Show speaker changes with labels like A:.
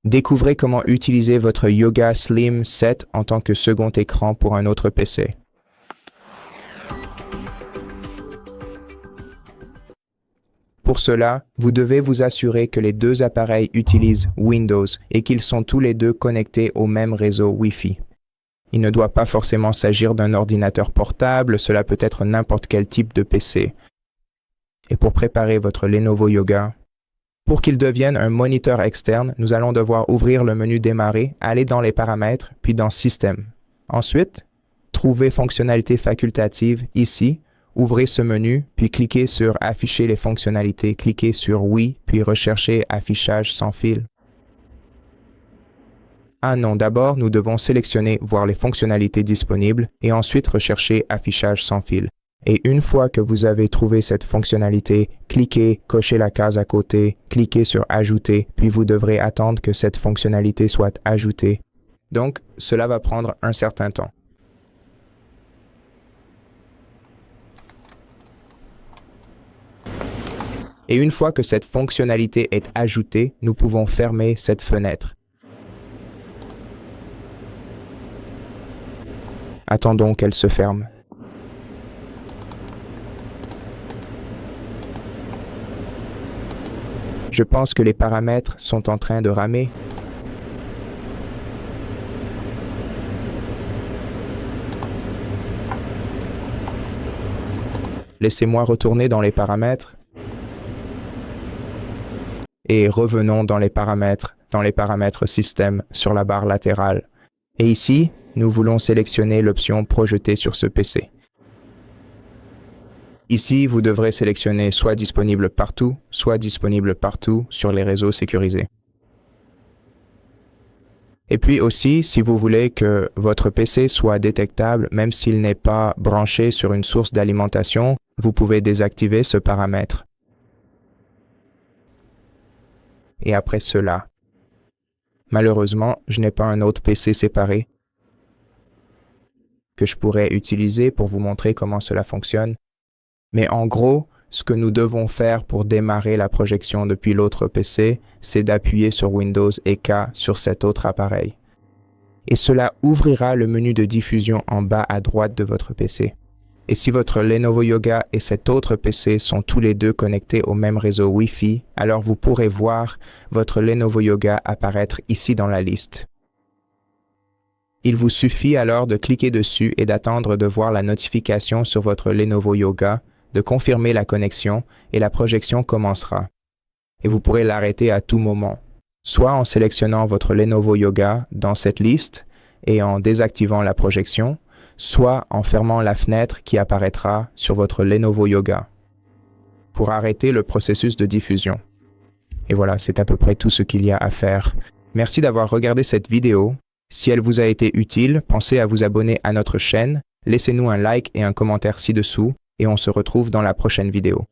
A: Découvrez comment utiliser votre Yoga Slim 7 en tant que second écran pour un autre PC. Pour cela, vous devez vous assurer que les deux appareils utilisent Windows et qu'ils sont tous les deux connectés au même réseau Wi-Fi. Il ne doit pas forcément s'agir d'un ordinateur portable, cela peut être n'importe quel type de PC. Et pour préparer votre Lenovo Yoga, pour qu'il devienne un moniteur externe, nous allons devoir ouvrir le menu Démarrer, aller dans les paramètres, puis dans Système. Ensuite, trouver Fonctionnalités facultatives ici, ouvrez ce menu, puis cliquez sur Afficher les fonctionnalités, cliquez sur Oui, puis recherchez Affichage sans fil. Ah non, d'abord, nous devons sélectionner Voir les fonctionnalités disponibles et ensuite rechercher Affichage sans fil. Et une fois que vous avez trouvé cette fonctionnalité, cliquez, cochez la case à côté, cliquez sur Ajouter, puis vous devrez attendre que cette fonctionnalité soit ajoutée. Donc, cela va prendre un certain temps. Et une fois que cette fonctionnalité est ajoutée, nous pouvons fermer cette fenêtre. Attendons qu'elle se ferme. Je pense que les paramètres sont en train de ramer. Laissez-moi retourner dans les paramètres. Et revenons dans les paramètres système sur la barre latérale. Et ici, nous voulons sélectionner l'option Projeter sur ce PC. Ici, vous devrez sélectionner soit disponible partout sur les réseaux sécurisés. Et puis aussi, si vous voulez que votre PC soit détectable, même s'il n'est pas branché sur une source d'alimentation, vous pouvez désactiver ce paramètre. Et après cela, malheureusement, je n'ai pas un autre PC séparé que je pourrais utiliser pour vous montrer comment cela fonctionne. Mais en gros, ce que nous devons faire pour démarrer la projection depuis l'autre PC, c'est d'appuyer sur Windows et K sur cet autre appareil. Et cela ouvrira le menu de diffusion en bas à droite de votre PC. Et si votre Lenovo Yoga et cet autre PC sont tous les deux connectés au même réseau Wi-Fi, alors vous pourrez voir votre Lenovo Yoga apparaître ici dans la liste. Il vous suffit alors de cliquer dessus et d'attendre de voir la notification sur votre Lenovo Yoga, de confirmer la connexion et la projection commencera. Et vous pourrez l'arrêter à tout moment, soit en sélectionnant votre Lenovo Yoga dans cette liste et en désactivant la projection, soit en fermant la fenêtre qui apparaîtra sur votre Lenovo Yoga pour arrêter le processus de diffusion. Et voilà, c'est à peu près tout ce qu'il y a à faire. Merci d'avoir regardé cette vidéo. Si elle vous a été utile, pensez à vous abonner à notre chaîne, laissez-nous un like et un commentaire ci-dessous et on se retrouve dans la prochaine vidéo.